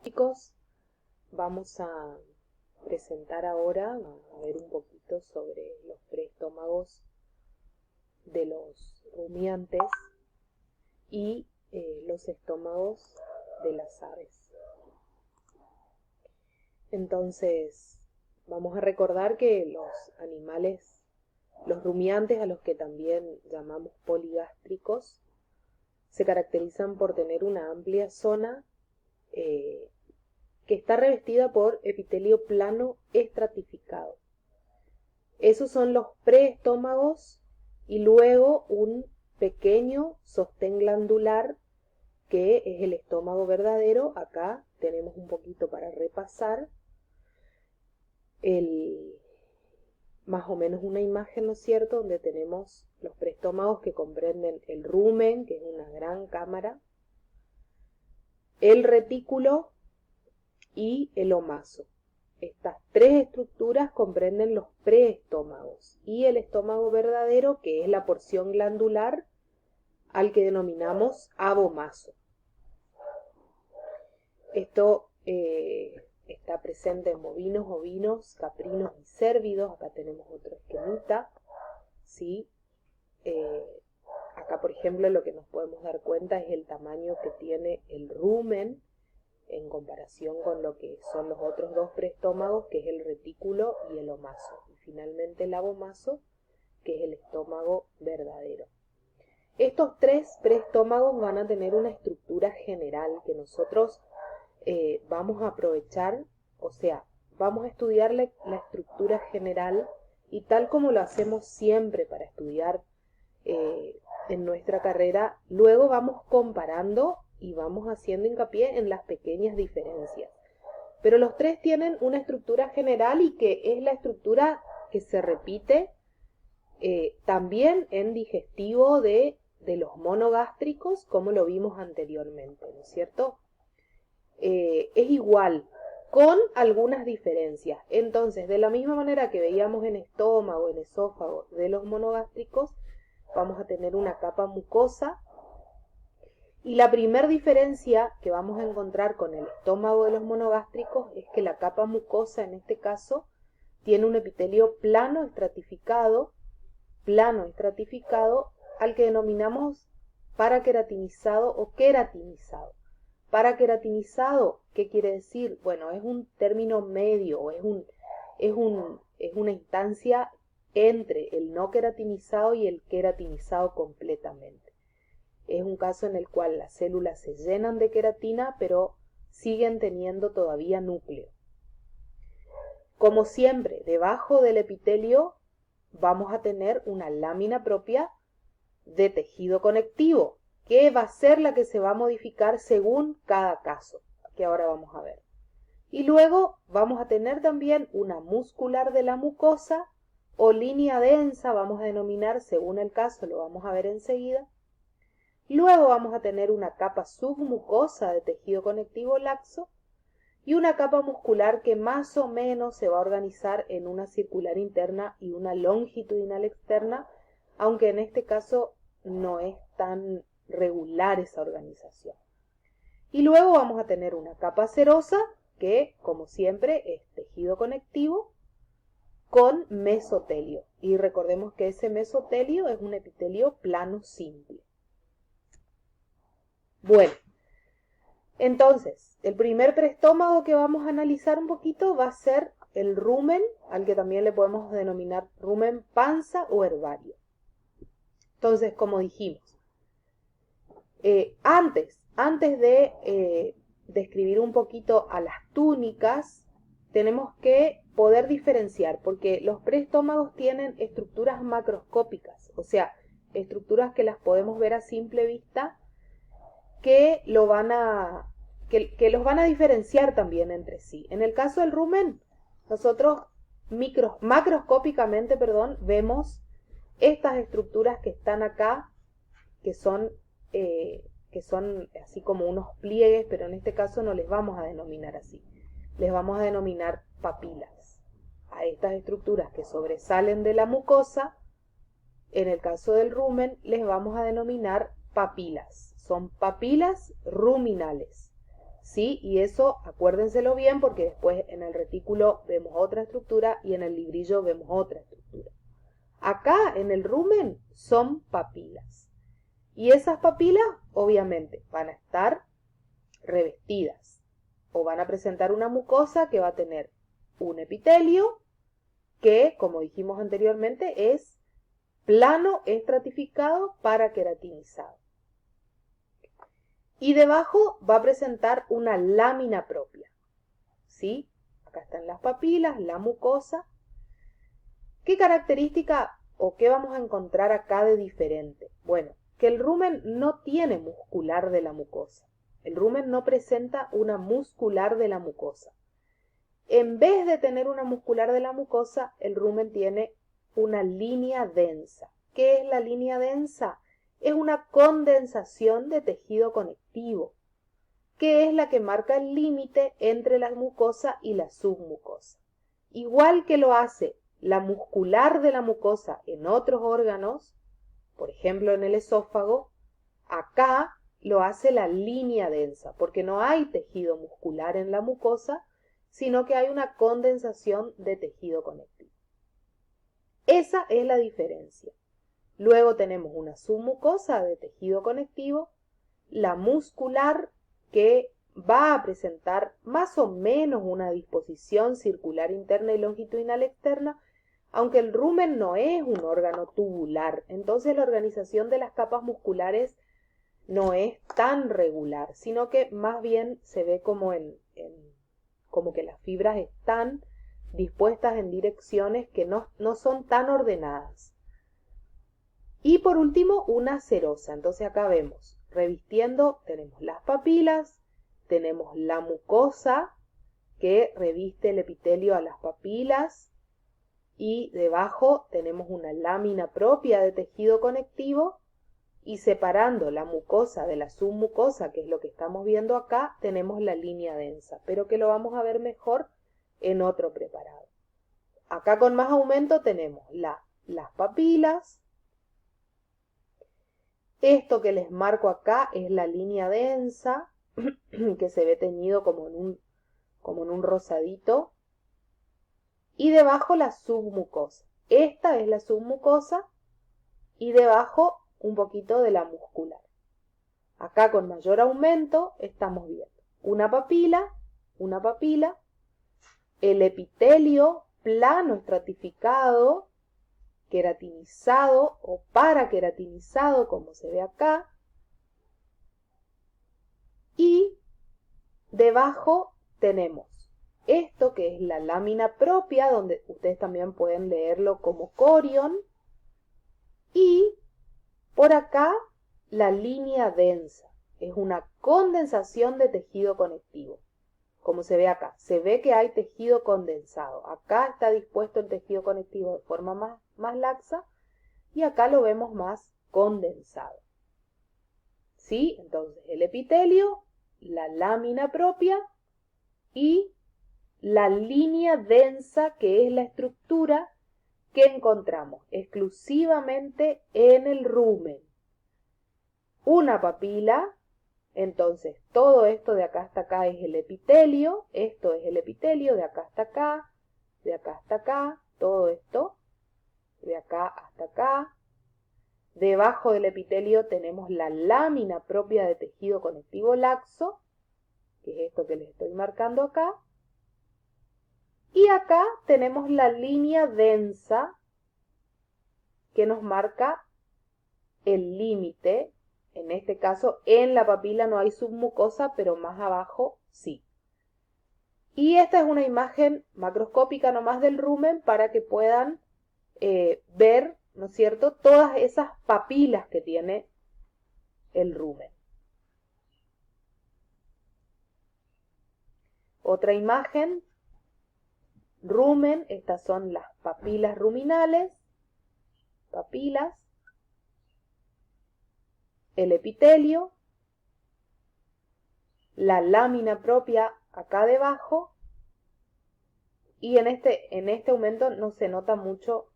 Chicos, vamos a presentar ahora, a ver un poquito sobre los preestómagos de los rumiantes y los estómagos de las aves. Entonces, vamos a recordar que los animales, los rumiantes, a los que también llamamos poligástricos, se caracterizan por tener una amplia zona que está revestida por epitelio plano estratificado. Esos son los preestómagos y luego un pequeño sostén glandular que es el estómago verdadero. Acá tenemos un poquito para repasar más o menos una imagen, ¿no es cierto?, donde tenemos los preestómagos que comprenden el rumen, que es una gran cámara, el retículo y el omaso. Estas tres estructuras comprenden los preestómagos y el estómago verdadero, que es la porción glandular al que denominamos abomaso. Esto está presente en bovinos, ovinos, caprinos y cérvidos. Acá tenemos otro esquemita, ¿sí? Acá, por ejemplo, lo que nos podemos dar cuenta es el tamaño que tiene el rumen en comparación con lo que son los otros dos preestómagos, que es el retículo y el omaso. Y finalmente el abomaso, que es el estómago verdadero. Estos tres preestómagos van a tener una estructura general que nosotros vamos a aprovechar, o sea, vamos a estudiar la estructura general, y tal como lo hacemos siempre para estudiar en nuestra carrera, luego vamos comparando y vamos haciendo hincapié en las pequeñas diferencias. Pero los tres tienen una estructura general y que es la estructura que se repite también en digestivo de los monogástricos, como lo vimos anteriormente, ¿no es cierto? Es igual, con algunas diferencias. Entonces, de la misma manera que veíamos en estómago, en esófago de los monogástricos, vamos a tener una capa mucosa. Y la primera diferencia que vamos a encontrar con el estómago de los monogástricos es que la capa mucosa, en este caso, tiene un epitelio plano estratificado, al que denominamos paraqueratinizado o queratinizado. Paraqueratinizado, ¿qué quiere decir? Bueno, es un término medio, es una instancia entre el no queratinizado y el queratinizado completamente. Es un caso en el cual las células se llenan de queratina, pero siguen teniendo todavía núcleo. Como siempre, debajo del epitelio vamos a tener una lámina propia de tejido conectivo, que va a ser la que se va a modificar según cada caso, que ahora vamos a ver. Y luego vamos a tener también una muscular de la mucosa o línea densa, vamos a denominar según el caso, lo vamos a ver enseguida. Luego vamos a tener una capa submucosa de tejido conectivo laxo y una capa muscular que más o menos se va a organizar en una circular interna y una longitudinal externa, aunque en este caso no es tan regular esa organización. Y luego vamos a tener una capa serosa que, como siempre, es tejido conectivo con mesotelio. Y recordemos que ese mesotelio es un epitelio plano simple. Bueno, entonces, el primer preestómago que vamos a analizar un poquito va a ser el rumen, al que también le podemos denominar rumen panza o herbario. Entonces, como dijimos, antes de describir un poquito a las túnicas, tenemos que poder diferenciar, porque los preestómagos tienen estructuras macroscópicas, o sea, estructuras que las podemos ver a simple vista, que los van a diferenciar también entre sí. En el caso del rumen, nosotros macroscópicamente, vemos estas estructuras que están acá, que son así como unos pliegues, pero en este caso no les vamos a denominar así. Les vamos a denominar papilas. A estas estructuras que sobresalen de la mucosa, en el caso del rumen, les vamos a denominar papilas. Son papilas ruminales. ¿sí? Y eso acuérdenselo bien porque después en el retículo vemos otra estructura y en el librillo vemos otra estructura. Acá en el rumen son papilas. Y esas papilas obviamente van a estar revestidas o van a presentar una mucosa que va a tener un epitelio que, como dijimos anteriormente, es plano estratificado paraqueratinizado. Y debajo va a presentar una lámina propia, ¿sí? Acá están las papilas, la mucosa. ¿Qué característica o qué vamos a encontrar acá de diferente? Bueno, que el rumen no tiene muscular de la mucosa. El rumen no presenta una muscular de la mucosa. En vez de tener una muscular de la mucosa, el rumen tiene una línea densa. ¿Qué es la línea densa? Es una condensación de tejido conectivo, que es la que marca el límite entre la mucosa y la submucosa. Igual que lo hace la muscular de la mucosa en otros órganos, por ejemplo en el esófago, acá lo hace la línea densa, porque no hay tejido muscular en la mucosa, sino que hay una condensación de tejido conectivo. Esa es la diferencia. Luego tenemos una submucosa de tejido conectivo, la muscular que va a presentar más o menos una disposición circular interna y longitudinal externa, aunque el rumen no es un órgano tubular, entonces la organización de las capas musculares no es tan regular, sino que más bien se ve como como que las fibras están dispuestas en direcciones que no son tan ordenadas. Y por último, una serosa. Entonces acá vemos, revistiendo, tenemos las papilas, tenemos la mucosa que reviste el epitelio a las papilas y debajo tenemos una lámina propia de tejido conectivo y separando la mucosa de la submucosa, que es lo que estamos viendo acá, tenemos la línea densa, pero que lo vamos a ver mejor en otro preparado. Acá con más aumento tenemos las papilas. Esto que les marco acá es la línea densa, que se ve teñido como en un rosadito. Y debajo la submucosa. Esta es la submucosa y debajo un poquito de la muscular. Acá con mayor aumento estamos viendo una papila, el epitelio plano estratificado, queratinizado o paraqueratinizado, como se ve acá, y debajo tenemos esto que es la lámina propia, donde ustedes también pueden leerlo como corion, y por acá la línea densa, es una condensación de tejido conectivo. Como se ve acá, se ve que hay tejido condensado. Acá está dispuesto el tejido conectivo de forma más laxa y acá lo vemos más condensado. ¿Sí? Entonces el epitelio, la lámina propia y la línea densa, que es la estructura que encontramos exclusivamente en el rumen. Una papila, entonces todo esto de acá hasta acá es el epitelio, esto es el epitelio, de acá hasta acá, de acá hasta acá, todo esto, de acá hasta acá. Debajo del epitelio tenemos la lámina propia de tejido conectivo laxo, que es esto que les estoy marcando acá. Y acá tenemos la línea densa que nos marca el límite. En este caso, en la papila no hay submucosa, pero más abajo sí. Y esta es una imagen macroscópica nomás del rumen para que puedan ver, ¿no es cierto?, todas esas papilas que tiene el rumen. Otra imagen, rumen, estas son las papilas ruminales, papilas, el epitelio, la lámina propia acá debajo, y en este aumento no se nota mucho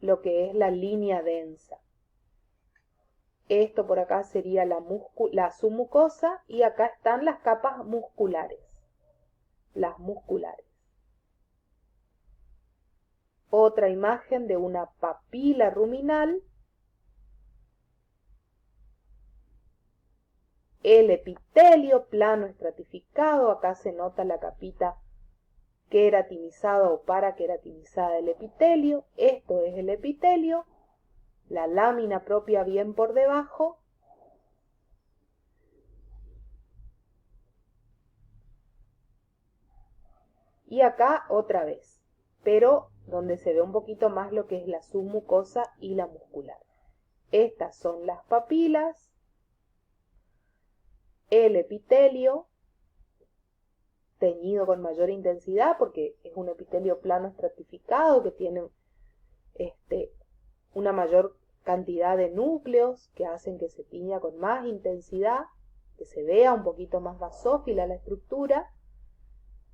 lo que es la línea densa. Esto por acá sería la submucosa y acá están las capas musculares. Las musculares. Otra imagen de una papila ruminal. El epitelio plano estratificado. Acá se nota la capita queratinizada o paraqueratinizada del epitelio. Esto es el epitelio. La lámina propia bien por debajo. Y acá otra vez, pero donde se ve un poquito más lo que es la submucosa y la muscular. Estas son las papilas, el epitelio, teñido con mayor intensidad porque es un epitelio plano estratificado que tiene una mayor cantidad de núcleos que hacen que se tiña con más intensidad, que se vea un poquito más basófila la estructura.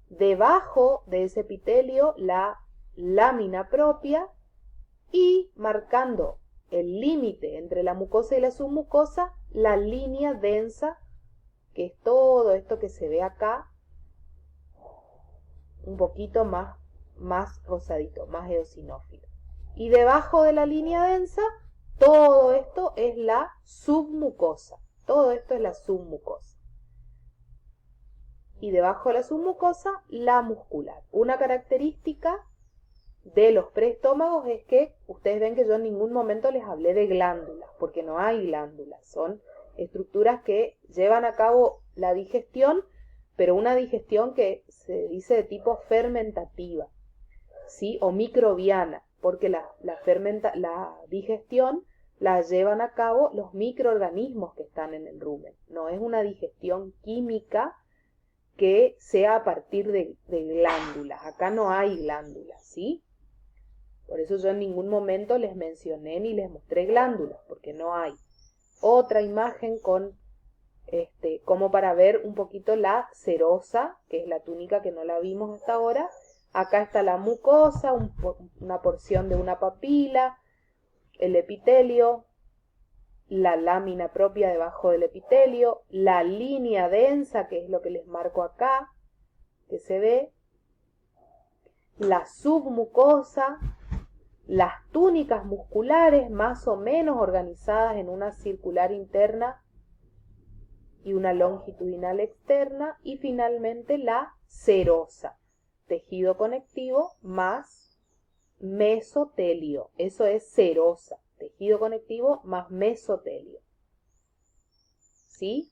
Debajo de ese epitelio la lámina propia y marcando el límite entre la mucosa y la submucosa, la línea densa, que es todo esto que se ve acá, un poquito más rosadito, más eosinófilo. Y debajo de la línea densa, todo esto es la submucosa. Todo esto es la submucosa. Y debajo de la submucosa, la muscular. Una característica de los preestómagos es que ustedes ven que yo en ningún momento les hablé de glándulas, porque no hay glándulas. Son estructuras que llevan a cabo la digestión, pero una digestión que se dice de tipo fermentativa, ¿sí? O microbiana, porque la digestión la llevan a cabo los microorganismos que están en el rumen. No es una digestión química que sea a partir de glándulas. Acá no hay glándulas, ¿sí? Por eso yo en ningún momento les mencioné ni les mostré glándulas, porque no hay. Otra imagen con como para ver un poquito la serosa, que es la túnica que no la vimos hasta ahora. Acá está la mucosa, una porción de una papila, el epitelio, la lámina propia debajo del epitelio, la línea densa, que es lo que les marco acá, que se ve, la submucosa, las túnicas musculares más o menos organizadas en una circular interna y una longitudinal externa, y finalmente la serosa, tejido conectivo más mesotelio. Eso es serosa, tejido conectivo más mesotelio. ¿Sí?